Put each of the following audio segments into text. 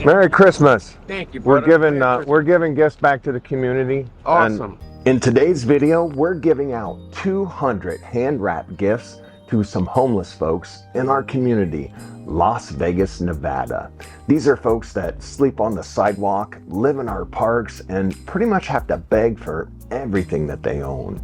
Merry Christmas. Thank you, brother. We're giving gifts back to the community. Awesome. And in today's video, we're giving out 200 hand-wrapped gifts to some homeless folks in our community, Las Vegas, Nevada. These are folks that sleep on the sidewalk, live in our parks, and pretty much have to beg for everything that they own.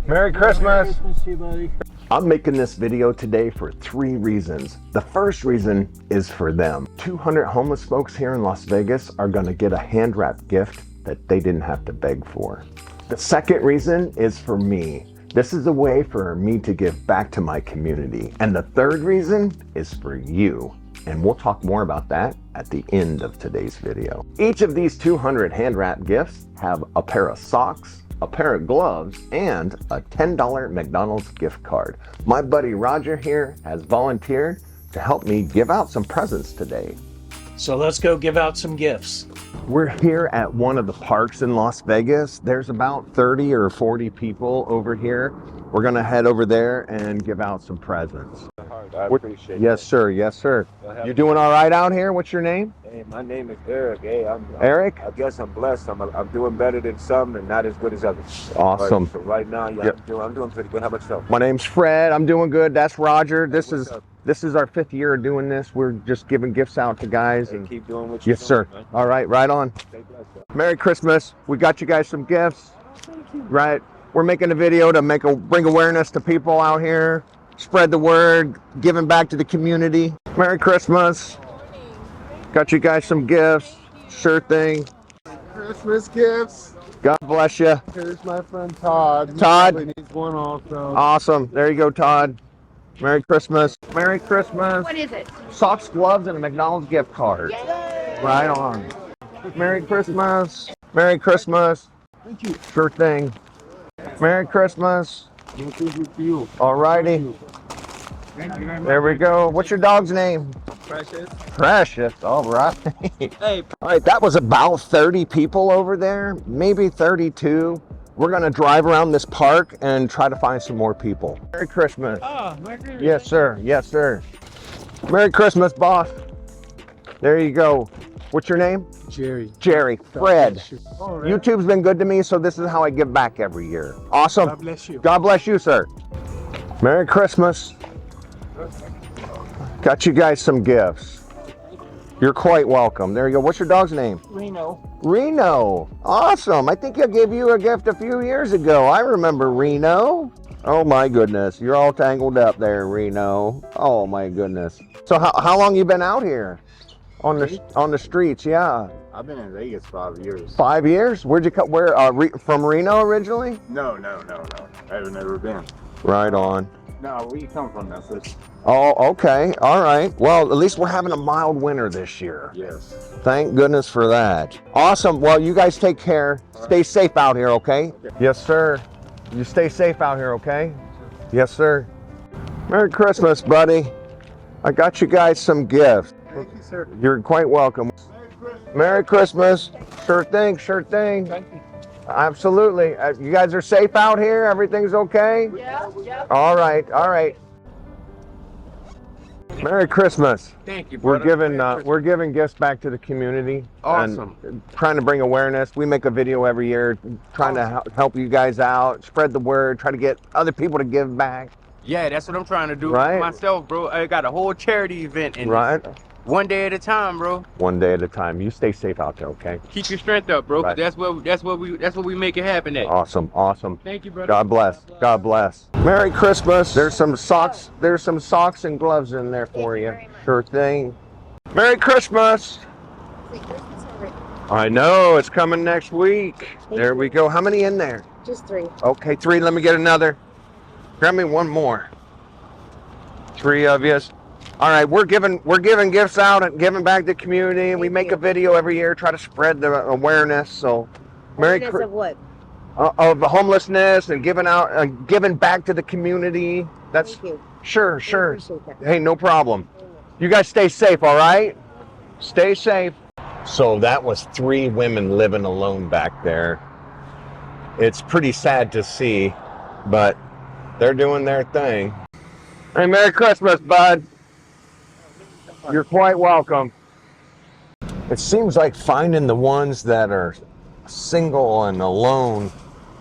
Merry Christmas. Merry Christmas to you, buddy. I'm making this video today for 3 reasons. The first reason is for them. 200 homeless folks here in Las Vegas are gonna get a hand-wrapped gift that they didn't have to beg for. The second reason is for me. This is a way for me to give back to my community. And the third reason is for you. And we'll talk more about that at the end of today's video. Each of these 200 hand-wrapped gifts have a pair of socks, a pair of gloves, and a $10 McDonald's gift card. My buddy Roger here has volunteered to help me give out some presents today. So let's go give out some gifts. We're here at one of the parks in Las Vegas. There's about 30 or 40 people over here. We're gonna head over there and give out some presents. I appreciate it. Yes, sir. Yes, sir. You doing all right out here? What's your name? Hey, my name is Eric. Hey, Eric? I guess I'm blessed. I'm doing better than some and not as good as others. Awesome. So right now, yeah, Yep. I'm doing pretty good. How about yourself? My name's Fred. I'm doing good. That's Roger. What's up? This is our 5th year of doing this. We're just giving gifts out to guys. Hey, And keep doing what you're yes, sir. doing, man. All right, right on. Stay blessed, bro. Merry Christmas. We got you guys some gifts. Right. We're making a video to bring awareness to people out here, spread the word, giving back to the community. Merry Christmas. Got you guys some gifts. Sure thing. Christmas gifts. God bless you. Here's my friend Todd. He Todd. probably needs one also. Awesome. There you go, Todd. Merry Christmas. Merry Christmas. What is it? Socks, gloves, and a McDonald's gift card. Yay! Right on. Merry Christmas. Merry Christmas. Thank you. Sure thing. Merry Christmas. Merry Christmas to you. All righty. Thank you very much. There we go. What's your dog's name? Precious. Precious. All right. Hey. All right, that was about 30 people over there, maybe 32. We're going to drive around this park and try to find some more people. Merry Christmas. Oh, Merry Christmas. Yes, sir. Yes, sir. Merry Christmas, boss. There you go. What's your name? Jerry. Jerry. Fred. All right. YouTube's been good to me, so this is how I give back every year. Awesome. God bless you. God bless you, sir. Merry Christmas. Got you guys some gifts. You're quite welcome. There you go. What's your dog's name? Reno. Reno. Awesome. I think I gave you a gift a few years ago. I remember Reno. Oh my goodness. You're all tangled up there, Reno. Oh my goodness. So how long you been out here? On the streets, yeah. I've been in Vegas 5 years. 5 years? Where'd you come? Where? From Reno originally? No. I've never been. Right on. No, where you come from, that's it. Oh, okay. All right. Well, at least we're having a mild winter this year. Yes. Thank goodness for that. Awesome. Well, you guys take care. Stay safe out here, okay? Yes, sir. You stay safe out here, okay? Yes, sir. Merry Christmas, buddy. I got you guys some gifts. Thank you, sir. You're quite welcome. Merry Christmas. Sure thing, sure thing. Thank you. Absolutely. You guys are safe out here? Everything's okay? Yeah, yeah. All right, all right. Merry Christmas. Thank you, We're brother. giving gifts back to the community. Awesome. And trying to bring awareness. We make a video every year trying to help you guys out, spread the word, try to get other people to give back. Yeah, that's what I'm trying to do Right. myself, bro. I got a whole charity event and Right? one day at a time, bro. One day at a time. You stay safe out there, okay? Keep your strength up, bro. 'Cause Right. that's what we make it happen at. Awesome, awesome. Thank you, brother. God bless. God bless. Merry Christmas. There's some socks. There's some socks and gloves in there for you. Sure thing. Merry Christmas. I know it's coming next week. There we go. How many in there? Just 3. Okay, 3. Let me get another. Grab me one more. 3 of you. All right, we're giving gifts out and giving back to the community. We make a video every year, try to spread the awareness. So, Awareness of what? Of the homelessness and giving back to the community. That's Thank you. sure. I appreciate that. Hey, no problem. You guys stay safe, all right? Stay safe. So that was 3 women living alone back there. It's pretty sad to see, but they're doing their thing. Hey, Merry Christmas, bud. You're quite welcome. It seems like finding the ones that are single and alone,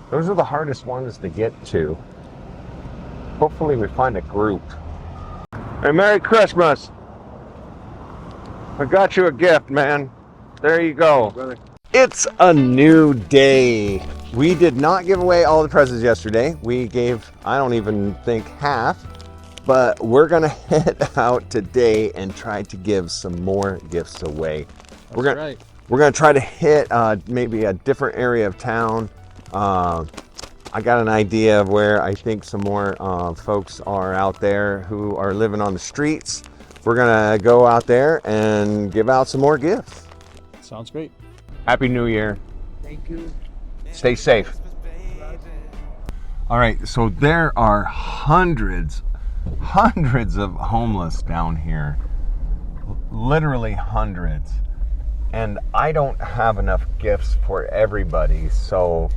those are the hardest ones to get to. Hopefully we find a group. Hey, Merry Christmas. I got you a gift, man. There you go. Brother. It's a new day. We did not give away all the presents yesterday. We gave, I don't even think half, but we're gonna head out today and try to give some more gifts away. We're gonna try to hit maybe a different area of town. I got an idea of where I think some more folks are out there who are living on the streets. We're gonna go out there and give out some more gifts. Sounds great. Happy New Year. Thank you. Stay safe. All right, so there are hundreds of homeless down here. Literally hundreds. And I don't have enough gifts for everybody, so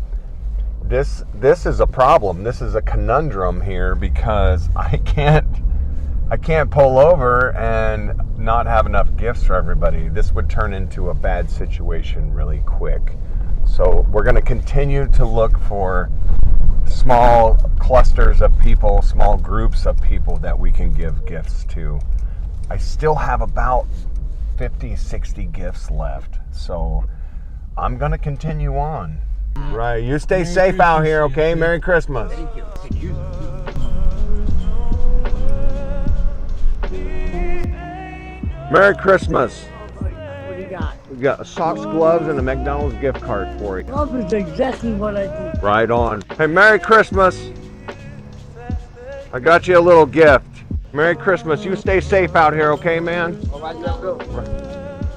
this is a problem. This is a conundrum here because I can't pull over and not have enough gifts for everybody. This would turn into a bad situation really quick. So we're going to continue to look for small clusters of people, small groups of people that we can give gifts to. I still have about 50, 60 gifts left. So I'm going to continue on. Right. You stay safe out here, okay? Merry Christmas. Thank you. Merry Christmas. What do you got? We got socks, gloves, and a McDonald's gift card for you. Love is exactly what I do. Right on. Hey, Merry Christmas. I got you a little gift. Merry Christmas. You stay safe out here, okay, man?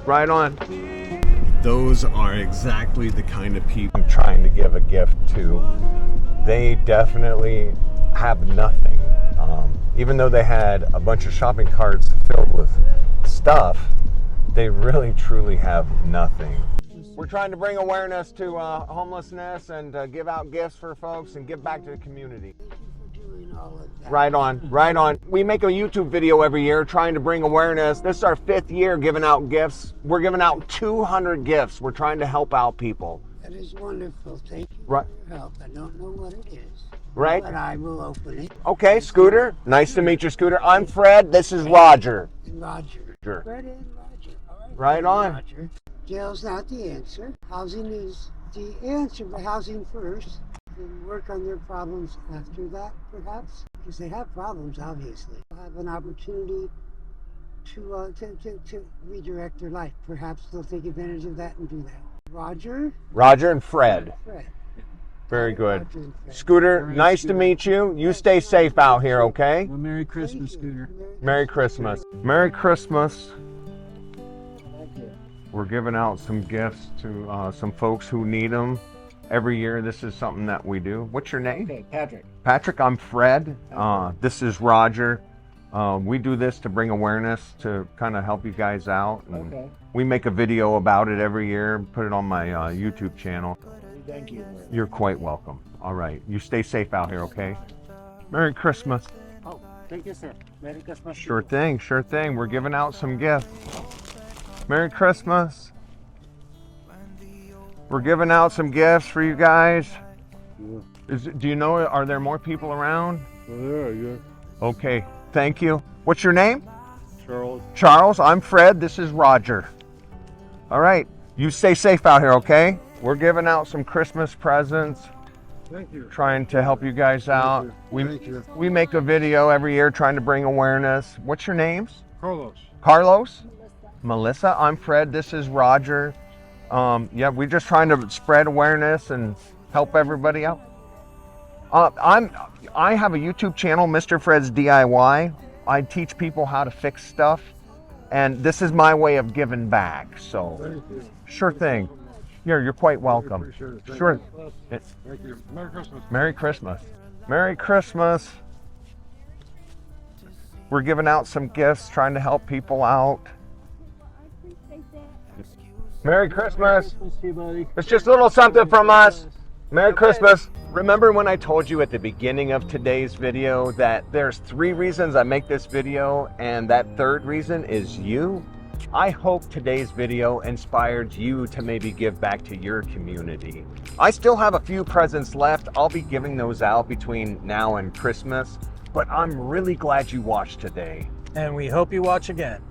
Right on. Those are exactly the kind of people I'm trying to give a gift to. They definitely have nothing. Even though they had a bunch of shopping carts filled with stuff, they really truly have nothing. We're trying to bring awareness to homelessness and give out gifts for folks and give back to the community. Right on, right on. We make a YouTube video every year trying to bring awareness. This is our 5th year giving out gifts. We're giving out 200 gifts. We're trying to help out people. That is wonderful. Thank you Right. for your help. I don't know what it is. Right? But I will open it. Okay, Scooter. Nice to meet you, Scooter. I'm Fred. This is Roger. And Roger. Sure. Fred and Roger. All right. Right on. Roger. Jail's not the answer. Housing is the answer, but housing first. And work on their problems after that, perhaps. Because they have problems, obviously. They'll have an opportunity to redirect their life. Perhaps they'll take advantage of that and do that. Roger? Roger and Fred. Fred. Very good. Roger and Fred. Scooter, nice to meet you. You stay safe out here, okay? Well, Merry Christmas, Scooter. Merry Christmas. Merry Christmas. Thank you. We're giving out some gifts to some folks who need them. Every year, this is something that we do. What's your name? Okay, Patrick. Patrick, I'm Fred. This is Roger. We do this to bring awareness to kind of help you guys out. And Okay. we make a video about it every year, put it on my YouTube channel. Thank you. You're quite welcome. All right. You stay safe out here, okay? Merry Christmas. Oh, thank you, sir. Merry Christmas. Sure thing, sure thing. We're giving out some gifts. Merry Christmas. We're giving out some gifts for you guys. Do you know, are there more people around? Yeah. Okay, thank you. What's your name? Charles. Charles, I'm Fred. This is Roger. All right, you stay safe out here, okay? We're giving out some Christmas presents, Thank you. trying to help you guys out. We make a video every year trying to bring awareness. What's your names? Carlos. Carlos? Melissa, I'm Fred. This is Roger. Yeah, we're just trying to spread awareness and help everybody out. I have a YouTube channel, Mr. Fred's DIY. I teach people how to fix stuff, and this is my way of giving back. So, sure thing. You're quite welcome. Sure. Thank you. Merry Christmas. Merry Christmas. Merry Christmas. We're giving out some gifts, trying to help people out. Merry Christmas. Christmas to you, buddy. It's just a little something from us. Merry Christmas. Remember when I told you at the beginning of today's video that there's 3 reasons I make this video, and that 3rd reason is you? I hope today's video inspired you to maybe give back to your community. I still have a few presents left. I'll be giving those out between now and Christmas, but I'm really glad you watched today. And we hope you watch again.